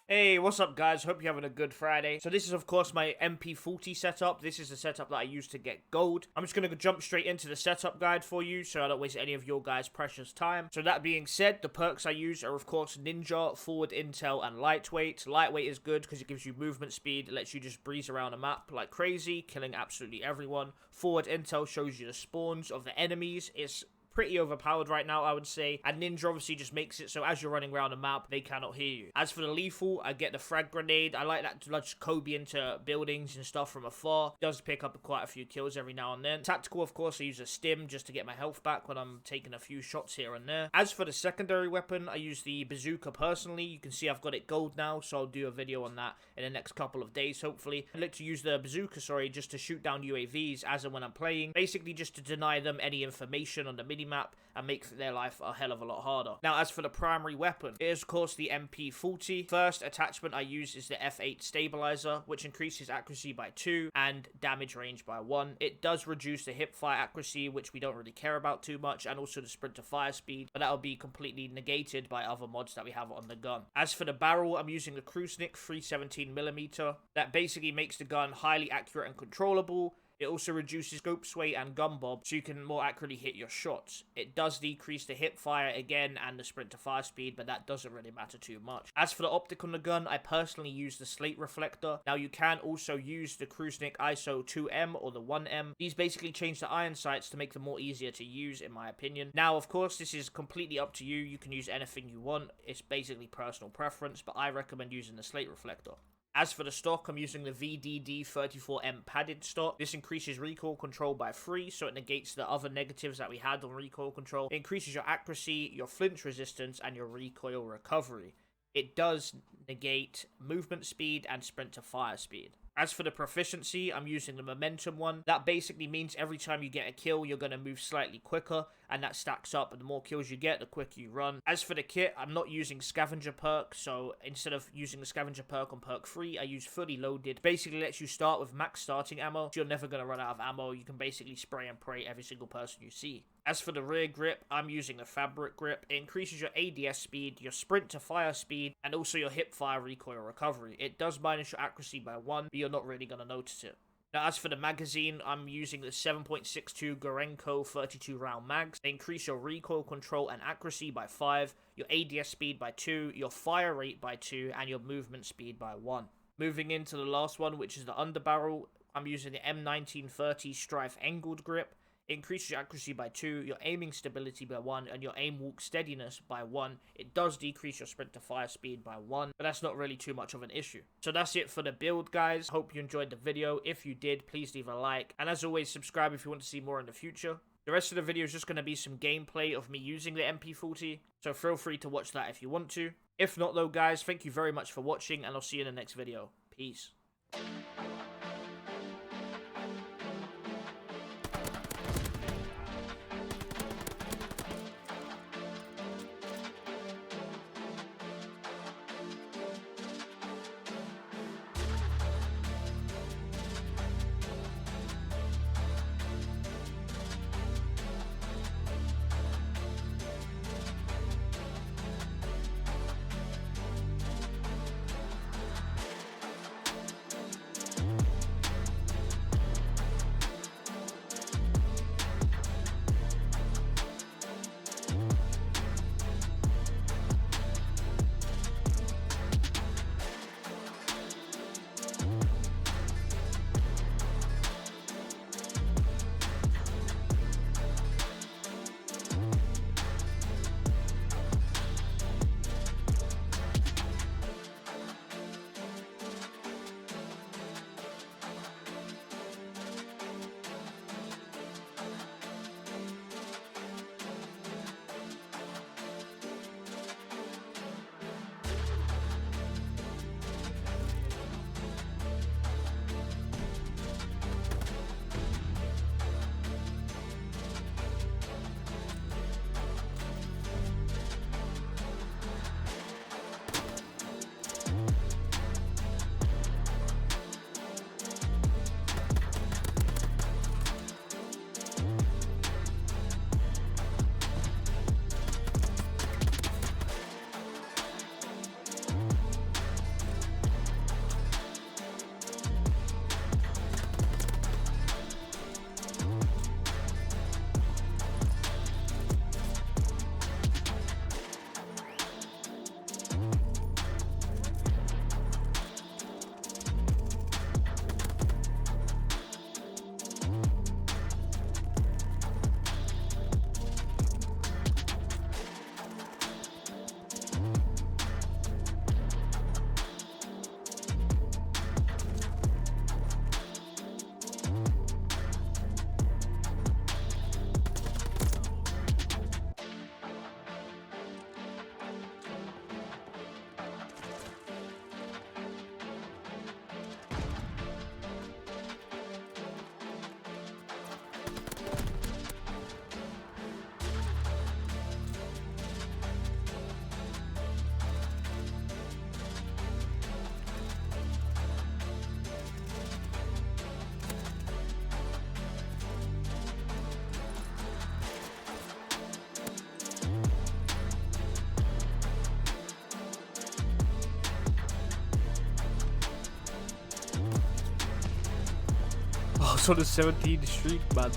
Hey, what's up guys? Hope you're having a good Friday. So this is of course my MP40 setup. This is the setup that I use to get gold. I'm just going to jump straight into the setup guide for you so I don't waste any of your guys' precious time. So that being said, the perks I use are of course Ninja, Forward Intel, and Lightweight. Lightweight is good because it gives you movement speed. It lets you just breeze around a map like crazy, killing absolutely everyone. Forward Intel shows you the spawns of the enemies. It's pretty overpowered right now, I would say, and Ninja obviously just makes it so as you're running around a map, they cannot hear you. As for the lethal, I get the frag grenade. I like that to launch Kobe into buildings and stuff from afar. It does pick up quite a few kills every now and then. Tactical, of course, I use a stim just to get my health back when I'm taking a few shots here and there. As for the secondary weapon, I use the bazooka personally. You can see I've got it gold now, so I'll do a video on that in the next couple of days, hopefully. I like to use the bazooka, just to shoot down UAVs as and when I'm playing, basically just to deny them any information on the minimap and make their life a hell of a lot harder. Now, as for the primary weapon, it is of course the MP40. First attachment I use is the F8 stabilizer, which increases accuracy by 2 and damage range by 1. It does reduce the hip fire accuracy, which we don't really care about too much, and also the sprint to fire speed, but that will be completely negated by other mods that we have on the gun. As for the barrel, I'm using the KRAUSNICK 317mm. That basically makes the gun highly accurate and controllable. It also reduces scope sway and gun bob, so you can more accurately hit your shots. It does decrease the hip fire again and the sprint to fire speed, but that doesn't really matter too much. As for the optic on the gun, I personally use the SLATE reflector. Now you can also use the KRAUSNICK ISO 2M or the 1M. These basically change the iron sights to make them more easier to use, in my opinion. Now of course this is completely up to you. You can use anything you want. It's basically personal preference, but I recommend using the SLATE reflector. As for the stock, I'm using the VDD34M padded stock. This increases recoil control by 3, so it negates the other negatives that we had on recoil control. It increases your accuracy, your flinch resistance, and your recoil recovery. It does negate movement speed and sprint to fire speed. As for the proficiency, I'm using the momentum one. That basically means every time you get a kill, you're going to move slightly quicker, and that stacks up, and the more kills you get, the quicker you run. As for the kit, I'm not using scavenger perk, so instead of using the scavenger perk on perk 3, I use fully loaded. Basically lets you start with max starting ammo, so you're never going to run out of ammo. You can basically spray and pray every single person you see. As for the rear grip, I'm using the fabric grip. It increases your ADS speed, your sprint to fire speed, and also your hip fire recoil recovery. It does minus your accuracy by 1, but you're not really going to notice it. Now, as for the magazine, I'm using the 7.62 GORENKO 32 round mags. They increase your recoil control and accuracy by 5, your ADS speed by 2, your fire rate by 2, and your movement speed by 1. Moving into the last one, which is the underbarrel, I'm using the M1930 STRIFE angled grip. It increases your accuracy by 2, your aiming stability by 1, and your aim walk steadiness by 1. It does decrease your sprint to fire speed by 1, but that's not really too much of an issue. So that's it for the build, guys. Hope you enjoyed the video. If you did, please leave a like. And as always, subscribe if you want to see more in the future. The rest of the video is just going to be some gameplay of me using the MP40, so feel free to watch that if you want to. If not though, guys, thank you very much for watching, and I'll see you in the next video. Peace. on a 17 streak, man.